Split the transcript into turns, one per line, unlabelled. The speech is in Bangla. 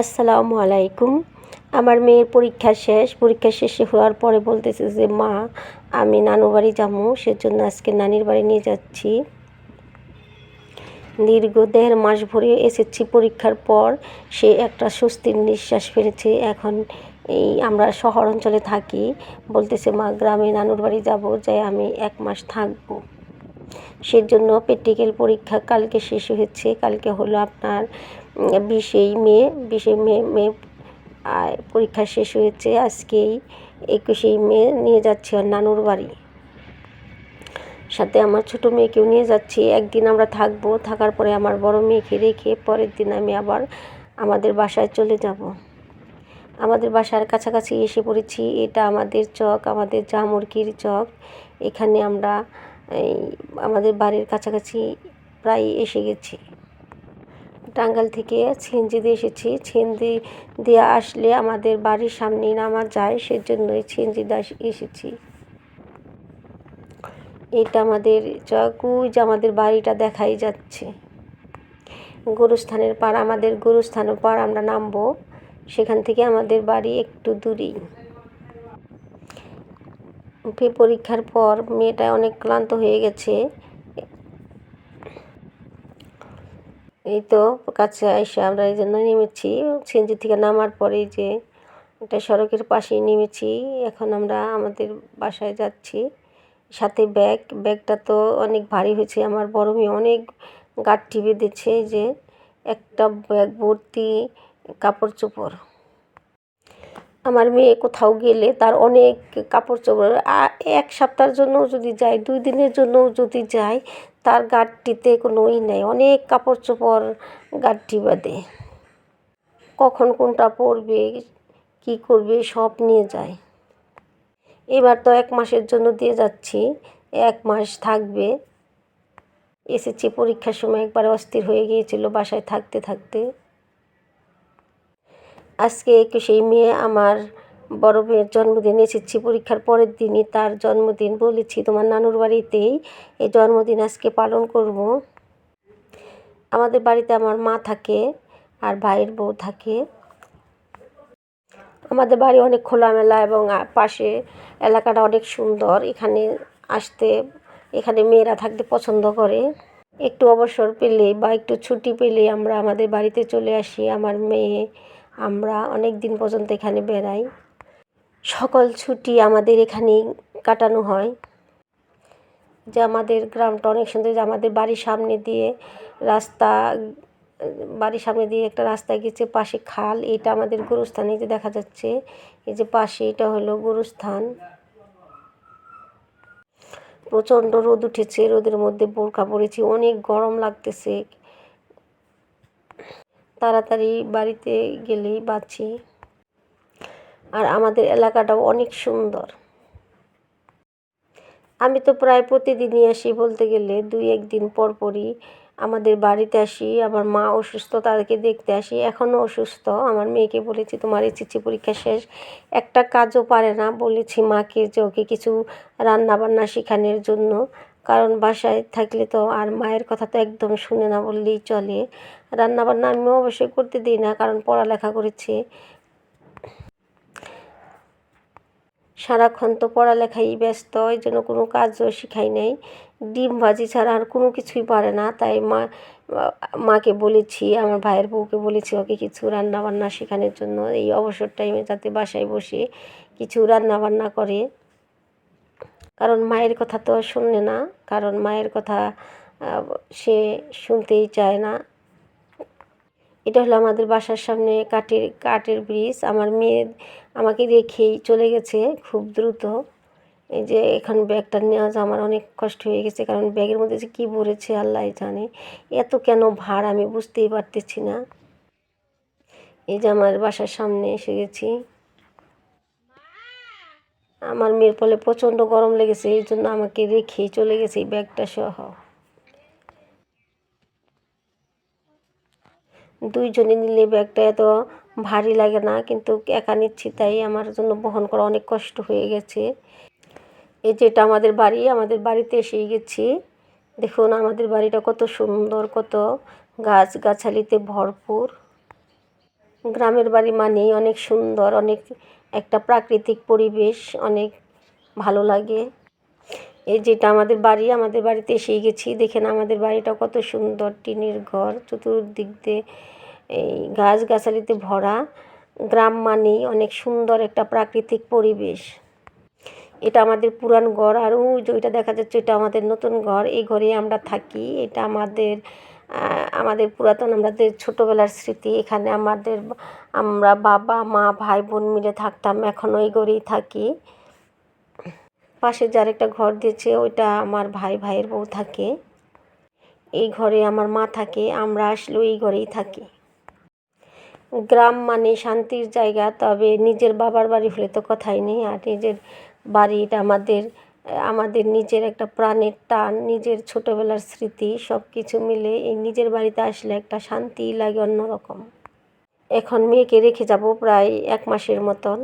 আসসালামু আলাইকুম। আমার মেয়ের পরীক্ষা শেষে হওয়ার পরে বলতেছে যে মা আমি নানুর বাড়ি যাবো, সেজন্য আজকে নানির বাড়ি নিয়ে যাচ্ছি। দীর্ঘ 1.5 মাস ভরে এসেছি পরীক্ষার পর, সে একটা স্বস্তির নিঃশ্বাস ফেলেছে। এখন আমরা শহর অঞ্চলে থাকি, বলতেছে মা গ্রামে নানুর বাড়ি যাবো, যাই আমি 1 মাস থাকবো। সেজন্য প্র্যাকটিক্যাল পরীক্ষা কালকে শেষ হয়েছে। কালকে হলো আপনার 20 মে আর পরীক্ষা শেষ হয়েছে। আজকেই 21 মে নিয়ে যাচ্ছি ওর নানুর বাড়ি। সাথে আমার ছোটো মেয়েকেও নিয়ে যাচ্ছি। একদিন আমরা থাকবো, থাকার পরে আমার বড় মেয়েকে রেখে পরের দিন আমি আবার আমাদের বাসায় চলে যাব। আমাদের বাসার কাছাকাছি এসে পড়েছি। এটা আমাদের চক, আমাদের জামুরকির চক। এখানে আমরা আমাদের বাড়ির কাছাকাছি প্রায় এসে গেছি। টাঙ্গাইল থেকে ছিনজি দিয়ে এসেছি। ছিনজি দিয়ে আসলে আমাদের বাড়ির সামনেই নামা যায়, সেজন্যই ছিনজি দিয়ে এসেছি। এটা আমাদের যে আমাদের বাড়িটা দেখাই যাচ্ছে। গোরস্থানের পাড়, আমাদের গোরস্থানের পাড় আমরা নামবো। সেখান থেকে আমাদের বাড়ি একটু দূরেই। পরীক্ষার পর মেয়েটা অনেক ক্লান্ত হয়ে গেছে। এই তো কাছে এসে আমরা এই জন্য নেমেছি। সিএনজি থেকে নামার পরে যে একটা সড়কের পাশেই নেমেছি। এখন আমরা আমাদের বাসায় যাচ্ছি। সাথে ব্যাগটা তো অনেক ভারী হয়েছে। আমার বড় মেয়ে অনেক গাঁটটি বেঁধেছে, যে একটা ব্যাগ ভর্তি কাপড় চোপড়। আমার মেয়ে কোথাও গেলে তার অনেক কাপড় চোপড়, 1 সপ্তাহের জন্যও যদি যায়, 2 দিনের জন্যও যদি যায়, তার গাঁটটিতে কোনো নেই, অনেক কাপড় চোপড় গাঁটটি বাঁধে। কখন কোনটা পরবে, কি করবে সব নিয়ে যায়। এবার তো 1 মাসের জন্য দিয়ে যাচ্ছি, 1 মাস থাকবে। এসেছি পরীক্ষার সময় একবারে অস্থির হয়ে গিয়েছিল বাসায় থাকতে থাকতে। আজকে 21 মে আমার বড় মেয়ের জন্মদিন। এসেছি পরীক্ষার পরের দিনই তার জন্মদিন। বলেছি তোমার নানুর বাড়িতেই এই জন্মদিন আজকে পালন করব। আমাদের বাড়িতে আমার মা থাকে আর ভাইয়ের বউ থাকে। আমাদের বাড়ি অনেক খোলামেলা এবং পাশে এলাকাটা অনেক সুন্দর। এখানে মেয়েরা থাকতে পছন্দ করে। একটু অবসর পেলে বা একটু ছুটি পেলে আমরা আমাদের বাড়িতে চলে আসি। আমার মেয়ে আমরা অনেক দিন পর্যন্ত এখানে বেড়াই। সকল ছুটি আমাদের এখানেই কাটানো হয়। যে আমাদের গ্রামটা অনেক সুন্দর। যে আমাদের বাড়ির সামনে দিয়ে একটা রাস্তা গেছে, পাশে খাল। এটা আমাদের গুরুস্থান। এই যে দেখা যাচ্ছে, এই যে পাশে এটা হলো গুরুস্থান। প্রচণ্ড রোদ উঠেছে, রোদের মধ্যে বোরকা পরেছি, অনেক গরম লাগতেছে। তাড়াতাড়ি বাড়িতে গেলেই বাঁচি। আর আমাদের এলাকাটাও অনেক সুন্দর। আমি তো প্রায় প্রতিদিনই আসি, বলতে গেলে 2-1 দিন পর পরই আমাদের বাড়িতে আসি। আমার মা অসুস্থ, তাদেরকে দেখতে আসি। এখনও অসুস্থ। আমার মেয়েকে বলেছি তোমার এসএসসি পরীক্ষা শেষ, একটা কাজও পারে না। বলেছি মাকে যে ওকে কিছু রান্নাবান্না শেখানোর জন্য, কারণ বাসায় থাকলে তো আর মায়ের কথা তো একদম শুনে না বললেই চলে। রান্নাবান্না আমিও অবশ্যই করতে দিই না, কারণ পড়ালেখা করেছে। সারাক্ষণ তো পড়ালেখায় ব্যস্ত, এই জন্য কোনো কাজও শেখাই নাই। ডিম ভাজি ছাড়া আর কোনো কিছুই পারে না। তাই মাকে বলেছি, আমার ভাইয়ের বউকে বলেছি ওকে কিছু রান্নাবান্না শেখানোর জন্য, এই অবসর টাইমে যাতে বাসায় বসে কিছু রান্নাবান্না করে। কারণ মায়ের কথা তো শুনে না, কারণ মায়ের কথা সে শুনতেই চায় না। এটা হলো আমাদের বাসার সামনে কাঠের ব্রিজ। আমার মেয়ে আমাকে রেখেই চলে গেছে খুব দ্রুত। এই যে এখন ব্যাগটা নেওয়া আমার অনেক কষ্ট হয়ে গেছে, কারণ ব্যাগের মধ্যে যে কী ভরেছে আল্লাহ জানে। এত কেন ভার আমি বুঝতেই পারতেছি না। এই যে আমার বাসার সামনে এসে গেছি। আমার মেয়ের ফলে প্রচণ্ড গরম লেগেছে, এই জন্য আমাকে রেখেই চলে গেছে এই ব্যাগটা সহ। 2 জনে নিলে ব্যাগটা এত ভারী লাগে না, কিন্তু একা নিচ্ছি তাই আমার জন্য বহন করা অনেক কষ্ট হয়ে গেছে। এই যে এটা আমাদের বাড়ি, আমাদের বাড়িতে এসেই গেছি। দেখুন আমাদের বাড়িটা কত সুন্দর, কত গাছগাছালিতে ভরপুর। গ্রামের বাড়ি মানেই অনেক সুন্দর, অনেক একটা প্রাকৃতিক পরিবেশ, অনেক ভালো লাগে। এই যেটা আমাদের বাড়ি, আমাদের বাড়িতে এসেই গেছি। দেখেন আমাদের বাড়িটা কত সুন্দর, টিনের ঘর, চতুর্দিক দিয়ে এই গাছগাছালিতে ভরা। গ্রাম মানেই অনেক সুন্দর একটা প্রাকৃতিক পরিবেশ। এটা আমাদের পুরান ঘর, আর ওই যে ওইটা দেখা যাচ্ছে এটা আমাদের নতুন ঘর। এই ঘরে আমরা থাকি। এটা আমাদের পুরাতন আমাদের ছোটোবেলার স্মৃতি। এখানে আমরা বাবা মা ভাই বোন মিলে থাকতাম, এখনও এই ঘরেই থাকি। পাশে যার একটা ঘর দিয়েছে ওইটা আমার ভাইয়ের বউ থাকে। এই ঘরে আমার মা থাকে, আমরা আসলেও এই ঘরেই থাকি। গ্রাম মানে শান্তির জায়গা, তবে নিজের বাবার বাড়ি হলে তো কথাই নেই। আর নিজের বাড়ি এটা আমাদের নিজের একটা প্রাণের টান, নিজের ছোটোবেলার স্মৃতি, সব কিছু মিলে এই নিজের বাড়িতে আসলে একটা শান্তি লাগে অন্যরকম। এখন মেয়েকে রেখে যাব প্রায় 1 মাসের মতন।